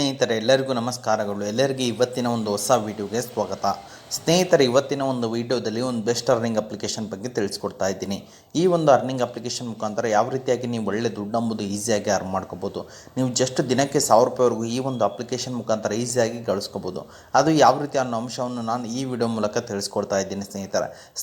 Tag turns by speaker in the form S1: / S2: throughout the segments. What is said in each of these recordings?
S1: ಸ್ನೇಹಿತರೆ, ಎಲ್ಲರಿಗೂ ನಮಸ್ಕಾರಗಳು. ಎಲ್ಲರಿಗೂ ಇವತ್ತಿನ ಒಂದು ಹೊಸ ವಿಡಿಯೋಗೆ ಸ್ವಾಗತ. ಸ್ನೇಹಿತರೆ, ಇವತ್ತಿನ ಒಂದು ವಿಡಿಯೋದಲ್ಲಿ ಒಂದು ಬೆಸ್ಟ್ ಅರ್ನಿಂಗ್ ಅಪ್ಲಿಕೇಶನ್ ಬಗ್ಗೆ ತಿಳಿಸ್ಕೊಡ್ತಾ ಇದ್ದೀನಿ. ಈ ಒಂದು ಅರ್ನಿಂಗ್ ಅಪ್ಲಿಕೇಶನ್ ಮುಖಾಂತರ ಯಾವ ರೀತಿಯಾಗಿ ನೀವು ಒಳ್ಳೆ ದುಡ್ಡು ಅಂಬುದು ಈಸಿಯಾಗಿ ಅರ್ನ್ ಮಾಡ್ಕೋಬೋದು. ನೀವು ಜಸ್ಟ್ ದಿನಕ್ಕೆ 1000 ರೂಪಾಯಿವರೆಗೂ ಈ ಒಂದು ಅಪ್ಲಿಕೇಶನ್ ಮುಖಾಂತರ ಈಸಿಯಾಗಿ ಗಳಿಸ್ಕೋಬೋದು. ಅದು ಯಾವ ರೀತಿ ಅನ್ನೋ ಅಂಶವನ್ನು ನಾನು ಈ ವಿಡಿಯೋ ಮೂಲಕ ತಿಳಿಸ್ಕೊಡ್ತಾ ಇದ್ದೀನಿ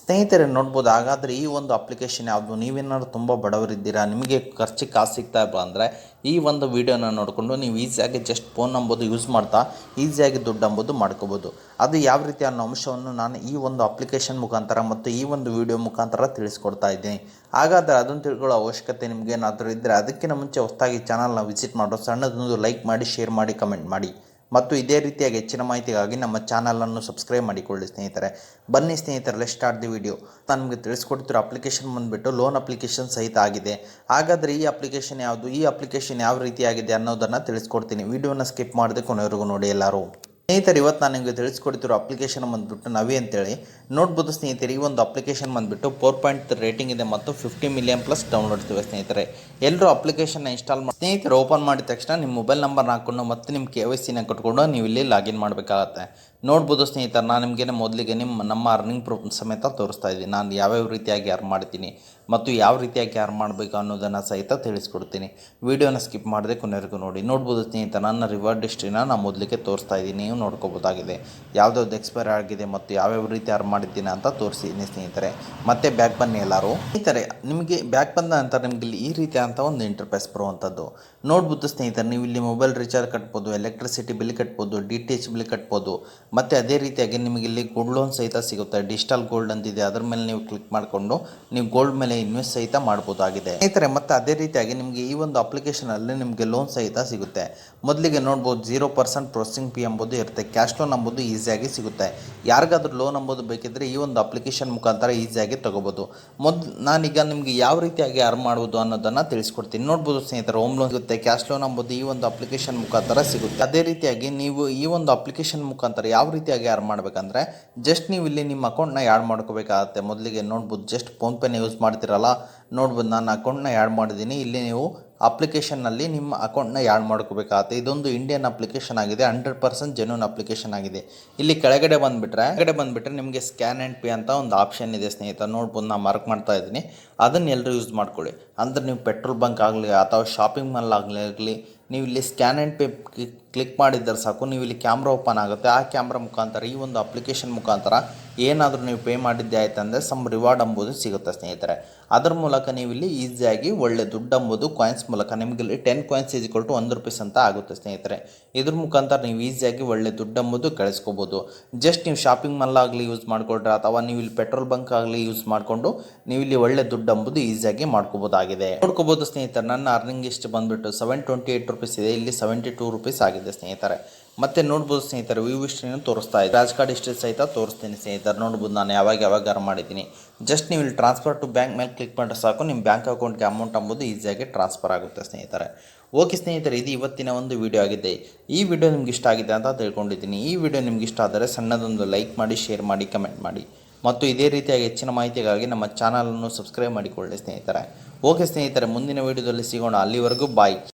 S1: ಸ್ನೇಹಿತರೆ ನೋಡ್ಬೋದು. ಹಾಗಾದರೆ ಈ ಒಂದು ಅಪ್ಲಿಕೇಶನ್ ಯಾವುದು? ನೀವೇನಾದ್ರು ತುಂಬ ಬಡವರಿದ್ದೀರಾ, ನಿಮಗೆ ಖರ್ಚಿಗೆ ಕಾಸು ಸಿಗ್ತಾ ಇಲ್ಲ ಅಂದರೆ ಈ ಒಂದು ವಿಡಿಯೋನ ನೋಡಿಕೊಂಡು ನೀವು ಈಸಿಯಾಗಿ ಜಸ್ಟ್ ಫೋನ್ ನಂಬೋದು ಯೂಸ್ ಮಾಡ್ತಾ ಈಸಿಯಾಗಿ ದುಡ್ಡು ಅಂಬೋದು ಮಾಡ್ಕೋಬೋದು. ಅದು ಯಾವ ರೀತಿ ಅನ್ನೋ ಅಂಶವನ್ನು ನಾನು ಈ ಒಂದು ಅಪ್ಲಿಕೇಶನ್ ಮುಖಾಂತರ ಮತ್ತು ಈ ಒಂದು ವಿಡಿಯೋ ಮುಖಾಂತರ ತಿಳಿಸ್ಕೊಡ್ತಾ ಇದ್ದೀನಿ. ಹಾಗಾದರೆ ಅದನ್ನು ತಿಳ್ಕೊಳ್ಳೋ ಅವಶ್ಯಕತೆ ನಿಮಗೇನಾದರೂ ಇದ್ದರೆ ಅದಕ್ಕಿಂತ ಮುಂಚೆ ಹೊಸದಾಗಿ ಚಾನಲ್ನ ವಿಸಿಟ್ ಮಾಡೋ ಸಣ್ಣದೊಂದು ಲೈಕ್ ಮಾಡಿ, ಶೇರ್ ಮಾಡಿ, ಕಮೆಂಟ್ ಮಾಡಿ ಮತ್ತು ಇದೇ ರೀತಿಯಾಗಿ ಹೆಚ್ಚಿನ ಮಾಹಿತಿಗಾಗಿ ನಮ್ಮ ಚಾನಲನ್ನು ಸಬ್ಸ್ಕ್ರೈಬ್ ಮಾಡಿಕೊಳ್ಳಿ ಸ್ನೇಹಿತರೆ. ಬನ್ನಿ ಸ್ನೇಹಿತರೆ, ಲೆಟ್ಸ್ ಸ್ಟಾರ್ಟ್ ದಿ ವಿಡಿಯೋ. ನಾನು ನಿಮಗೆ ತಿಳಿಸ್ಕೊಡ್ತಿರೋ ಅಪ್ಲಿಕೇಶನ್ ಬಂದುಬಿಟ್ಟು ಲೋನ್ ಅಪ್ಲಿಕೇಶನ್ ಸಹಿತ ಆಗಿದೆ. ಹಾಗಾದರೆ ಈ ಅಪ್ಲಿಕೇಶನ್ ಯಾವುದು, ಈ ಅಪ್ಲಿಕೇಶನ್ ಯಾವ ರೀತಿಯಾಗಿದೆ ಅನ್ನೋದನ್ನು ತಿಳಿಸ್ಕೊಡ್ತೀನಿ. ವಿಡಿಯೋನ ಸ್ಕಿಪ್ ಮಾಡದೆ ಕೊನೆವರೆಗೂ ನೋಡಿ ಎಲ್ಲರೂ. ಸ್ನೇಹಿತರೆ, ಇವತ್ತು ನಾನು ನಿಮಗೆ ತಿಳಿಸ್ಕೊಡ್ತಿರೋ ಅಪ್ಲಿಕೇಶನ್ ಬಂದುಬಿಟ್ಟು ನವಿ ಅಂತೇಳಿ ನೋಡ್ಬೋದು. ಸ್ನೇಹಿತರೆ, ಈ ಒಂದು ಅಪ್ಲಿಕೇಶನ್ ಬಂದುಬಿಟ್ಟು 4.3 ರೇಟಿಂಗ್ ಇದೆ ಮತ್ತು 50 ಮಿಲಿಯನ್ ಪ್ಲಸ್ ಡೌನ್ಲೋಡ್ಸ್ ಇವೆ ಸ್ನೇಹಿತರೆ. ಎಲ್ಲರೂ ಅಪ್ಲಿಕೇಶನ್ನ ಇನ್ಸ್ಟಾಲ್ ಮಾಡಿ ಸ್ನೇಹಿತರೆ, ಓಪನ್ ಮಾಡಿದ ತಕ್ಷಣ ನಿಮ್ಮ ಮೊಬೈಲ್ ನಂಬರ್ನ ಹಾಕ್ಕೊಂಡು ಮತ್ತು ನಿಮ್ಮ KYC ಕಟ್ಕೊಂಡು ನೀವು ಇಲ್ಲಿ ಲಾಗಿನ್ ಮಾಡಬೇಕಾಗತ್ತೆ. ನೋಡ್ಬೋದು ಸ್ನೇಹಿತರೆ, ನಾನು ನಿಮಗೆ ಮೊದಲಿಗೆ ನಮ್ಮ ಅರ್ನಿಂಗ್ ಪ್ರೂಫ್ ಸಮೇತ ತೋರಿಸ್ತಾ ಇದ್ದೀನಿ. ನಾನು ಯಾವ್ಯಾವ ರೀತಿಯಾಗಿ ಅರ್ನ್ ಮಾಡ್ತೀನಿ ಮತ್ತು ಯಾವ ರೀತಿಯಾಗಿ ಅರ್ನ್ ಮಾಡಬೇಕು ಅನ್ನೋದನ್ನು ಸಹಿತ ತಿಳಿಸ್ಕೊಡ್ತೀನಿ. ವಿಡಿಯೋನ ಸ್ಕಿಪ್ ಮಾಡದೆ ಕೊನೆವರೆಗೂ ನೋಡಿ. ನೋಡ್ಬೋದು ಸ್ನೇಹಿತರೆ, ನನ್ನ ರಿವಾರ್ಡ್ ಹಿಸ್ಟ್ರಿನ ನಾನು ಮೊದಲಿಗೆ ತೋರಿಸ್ತಾ ಇದ್ದೀನಿ. ನೀವು ನೋಡ್ಕೋಬೋದಾಗಿದೆ ಯಾವುದಾವ್ದು ಎಕ್ಸ್ಪೈರ್ ಆಗಿದೆ ಮತ್ತು ಯಾವ್ಯಾವ ರೀತಿ ಅರ್ನ್ ಮಾಡಿದ್ದೀನಿ ಅಂತ ತೋರಿಸಿದ್ದೀನಿ ಸ್ನೇಹಿತರೆ. ಮತ್ತೆ ಬ್ಯಾಕ್ ಬನ್ನಿ ಎಲ್ಲರೂ. ಸ್ನೇಹಿತರೆ, ನಿಮಗೆ ಬ್ಯಾಕ್ ಬಂದ ನಂತರ ನಿಮಗೆ ಇಲ್ಲಿ ಈ ರೀತಿ ಅಂತ ಒಂದು ಇಂಟರ್ಫೇಸ್ ಬರುವಂಥದ್ದು ನೋಡ್ಬೋದು ಸ್ನೇಹಿತರೆ. ನೀವು ಇಲ್ಲಿ ಮೊಬೈಲ್ ರೀಚಾರ್ಜ್ ಕಟ್ಬೋದು, ಎಲೆಕ್ಟ್ರಿಸಿಟಿ ಬಿಲ್ ಕಟ್ಬೋದು, DTH ಬಿಲ್ ಕಟ್ಬೋದು ಮತ್ತು ಅದೇ ರೀತಿಯಾಗಿ ನಿಮಗೆ ಇಲ್ಲಿ ಗೋಲ್ಡ್ ಲೋನ್ ಸಹಿತ ಸಿಗುತ್ತೆ. ಡಿಜಿಟಲ್ ಗೋಲ್ಡ್ ಅಂತಿದೆ, ಅದರ ಮೇಲೆ ನೀವು ಕ್ಲಿಕ್ ಮಾಡಿಕೊಂಡು ನೀವು ಗೋಲ್ಡ್ ಮೇಲೆ ಇನ್ವೆಸ್ಟ್ ಸಹಿತ ಮಾಡ್ಬೋದಾಗಿದೆ ಸ್ನೇಹಿತರೆ. ಮತ್ತು ಅದೇ ರೀತಿಯಾಗಿ ನಿಮಗೆ ಈ ಒಂದು ಅಪ್ಲಿಕೇಶನಲ್ಲಿ ನಿಮಗೆ ಲೋನ್ ಸಹಿತ ಸಿಗುತ್ತೆ. ಮೊದಲಿಗೆ ನೋಡ್ಬೋದು 0% ಪ್ರೊಸೆಸಿಂಗ್ ಫೀ ಎಂಬುದು ಇರುತ್ತೆ. ಕ್ಯಾಶ್ ಲೋನ್ ಎಂಬುದು ಈಸಿಯಾಗಿ ಸಿಗುತ್ತೆ. ಯಾರಿಗಾದ್ರೂ ಲೋನ್ ಎಂಬುದು ಬೇಕಿದ್ದರೆ ಈ ಒಂದು ಅಪ್ಲಿಕೇಶನ್ ಮುಖಾಂತರ ಈಸಿಯಾಗಿ ತೊಗೋಬೋದು. ನಾನೀಗ ನಿಮಗೆ ಯಾವ ರೀತಿಯಾಗಿ ಅರ್ನ್ ಮಾಡ್ಬೋದು ಅನ್ನೋದನ್ನು ತಿಳಿಸ್ಕೊಡ್ತೀನಿ. ನೋಡ್ಬೋದು ಸ್ನೇಹಿತರೆ, ಹೋಮ್ ಲೋನ್ ಸಿಗುತ್ತೆ, ಕ್ಯಾಶ್ ಲೋನ್ ಎಂಬುದು ಈ ಒಂದು ಅಪ್ಲಿಕೇಶನ್ ಮುಖಾಂತರ ಸಿಗುತ್ತೆ. ಅದೇ ರೀತಿಯಾಗಿ ನೀವು ಈ ಒಂದು ಅಪ್ಲಿಕೇಶನ್ ಮುಖಾಂತರ ಯಾವ ರೀತಿಯಾಗಿ ಅರ್ನ್ ಮಾಡಬೇಕಂದ್ರೆ ಜಸ್ಟ್ ನೀವು ಇಲ್ಲಿ ನಿಮ್ಮ ಅಕೌಂಟ್ನ ಆ್ಯಡ್ ಮಾಡ್ಕೋಬೇಕಾಗತ್ತೆ. ಮೊದಲಿಗೆ ನೋಡ್ಬೋದು, ಜಸ್ಟ್ ಫೋನ್ಪೇನ ಯೂಸ್ ಮಾಡ್ತಿರಲ್ಲ, ನೋಡ್ಬೋದು ನಾನು ಅಕೌಂಟ್ನ ಆ್ಯಡ್ ಮಾಡಿದ್ದೀನಿ. ಇಲ್ಲಿ ನೀವು ಅಪ್ಲಿಕೇಶನ್ನಲ್ಲಿ ನಿಮ್ಮ ಅಕೌಂಟ್ನ ಆ್ಯಡ್ ಮಾಡ್ಕೋಬೇಕಾಗತ್ತೆ. ಇದೊಂದು ಇಂಡಿಯನ್ ಅಪ್ಲಿಕೇಶನ್ ಆಗಿದೆ, 100% ಜೆನ್ಯೂನ್ ಅಪ್ಲಿಕೇಶನ್ ಆಗಿದೆ. ಇಲ್ಲಿ ಕೆಳಗಡೆ ಬಂದುಬಿಟ್ರೆ ನಿಮಗೆ ಸ್ಕ್ಯಾನ್ ಆ್ಯಂಡ್ ಪೇ ಅಂತ ಒಂದು ಆಪ್ಷನ್ ಇದೆ ಸ್ನೇಹಿತರೆ. ನೋಡ್ಬೋದು, ನಾನು ಮಾರ್ಕ್ ಮಾಡ್ತಾ ಇದ್ದೀನಿ. ಅದನ್ನು ಎಲ್ಲರೂ ಯೂಸ್ ಮಾಡ್ಕೊಳ್ಳಿ. ಅಂದರೆ ನೀವು ಪೆಟ್ರೋಲ್ ಬಂಕ್ ಆಗಲಿ ಅಥವಾ ಶಾಪಿಂಗ್ ಮಾಲ್ ಆಗಲಿ ನೀವು ಇಲ್ಲಿ ಸ್ಕ್ಯಾನ್ ಆ್ಯಂಡ್ ಪೇ ಕ್ಲಿಕ್ ಮಾಡಿದರೆ ಸಾಕು, ನೀವು ಇಲ್ಲಿ ಕ್ಯಾಮ್ರಾ ಓಪನ್ ಆಗುತ್ತೆ. ಆ ಕ್ಯಾಮ್ರಾ ಮುಖಾಂತರ ಈ ಒಂದು ಅಪ್ಲಿಕೇಶನ್ ಮುಖಾಂತರ ಏನಾದರೂ ನೀವು ಪೇ ಮಾಡಿದ್ದೆ ಆಯ್ತಂದರೆ ಸಮ್ ರಿವಾರ್ಡ್ ಎಂಬುದು ಸಿಗುತ್ತೆ ಸ್ನೇಹಿತರೆ. ಅದರ ಮೂಲಕ ನೀವು ಇಲ್ಲಿ ಈಸಿಯಾಗಿ ಒಳ್ಳೆ ದುಡ್ಡು ಎಂಬುದು ಕಾಯಿನ್ಸ್ ಮೂಲಕ ನಿಮಗೆ ಇಲ್ಲಿ 10 ಕಾಯಿನ್ಸ್ = 1 ರೂಪೀಸ್ ಅಂತ ಆಗುತ್ತೆ ಸ್ನೇಹಿತರೆ. ಇದ್ರ ಮುಖಾಂತರ ನೀವು ಈಸಿಯಾಗಿ ಒಳ್ಳೆ ದುಡ್ಡು ಎಂಬುದು ಗಳಿಸ್ಕೋಬೋದು. ಜಸ್ಟ್ ನೀವು ಶಾಪಿಂಗ್ ಮಾಲ್ ಆಗಲಿ ಯೂಸ್ ಮಾಡಿಕೊಂಡ್ರೆ ಅಥವಾ ನೀವು ಇಲ್ಲಿ ಪೆಟ್ರೋಲ್ ಬಂಕ್ ಆಗಲಿ ಯೂಸ್ ಮಾಡಿಕೊಂಡು ನೀವು ಇಲ್ಲಿ ಒಳ್ಳೆ ದುಡ್ಡು ಎಂಬುದು ಈಸಿಯಾಗಿ ಮಾಡ್ಕೋಬೋದಾಗಿದೆ. ನೋಡ್ಕೋಬೋದು ಸ್ನೇಹಿತರೆ, ನನ್ನ ಅರ್ನಿಂಗ್ ಇಷ್ಟು ಬಂದುಬಿಟ್ಟು 728 ರೂಪೀಸ್ ಇದೆ. ಇಲ್ಲಿ 72 ರೂಪೀಸ್ ಆಗಿದೆ ಸ್ನೇಹಿತರೆ. ಮತ್ತೆ ನೋಡ್ಬೋದು ಸ್ನೇಹಿತರೆ, ವ್ಯೂ ಹಿಸ್ಟ್ರಿನ ತೋರಿಸ್ತಾ ಇದೆ, ರಾಜ್ ಕಾರ್ಡ್ ಹಿಸ್ಟ್ರಿ ಸಹಿತ ತೋರಿಸ್ತೀನಿ ಸ್ನೇಹಿತರೆ. ನೋಡ್ಬೋದು ನಾನು ಯಾವಾಗ ಅರ್ನ್ ಮಾಡಿದ್ದೀನಿ. ಜಸ್ಟ್ ನೀವು ಇಲ್ಲಿ ಟ್ರಾನ್ಸ್ಫರ್ ಟು ಬ್ಯಾಂಕ್ ಮೇಲೆ ಕ್ಲಿಕ್ ಮಾಡಿದ್ರೆ ಸಾಕು, ನಿಮ್ಮ ಬ್ಯಾಂಕ್ ಅಕೌಂಟ್ಗೆ ಅಮೌಂಟ್ ಎಂಬುದು ಈಸಿಯಾಗಿ ಟ್ರಾನ್ಸ್ಫರ್ ಆಗುತ್ತೆ ಸ್ನೇಹಿತರೆ. ಓಕೆ ಸ್ನೇಹಿತರೆ, ಇದು ಇವತ್ತಿನ ಒಂದು ವಿಡಿಯೋ ಆಗಿದೆ. ಈ ವಿಡಿಯೋ ನಿಮ್ಗೆ ಇಷ್ಟ ಆಗಿದೆ ಅಂತ ತಿಳ್ಕೊಂಡಿದ್ದೀನಿ. ಈ ವಿಡಿಯೋ ನಿಮ್ಗೆ ಇಷ್ಟ ಆದರೆ ಸಣ್ಣದೊಂದು ಲೈಕ್ ಮಾಡಿ, ಶೇರ್ ಮಾಡಿ, ಕಮೆಂಟ್ ಮಾಡಿ ಮತ್ತು ಇದೇ ರೀತಿಯಾಗಿ ಹೆಚ್ಚಿನ ಮಾಹಿತಿಗಾಗಿ ನಮ್ಮ ಚಾನಲನ್ನು ಸಬ್ಸ್ಕ್ರೈಬ್ ಮಾಡಿಕೊಳ್ಳಿ ಸ್ನೇಹಿತರೆ. ಓಕೆ ಸ್ನೇಹಿತರೆ, ಮುಂದಿನ ವಿಡಿಯೋದಲ್ಲಿ ಸಿಗೋಣ. ಅಲ್ಲಿವರೆಗೂ ಬಾಯ್.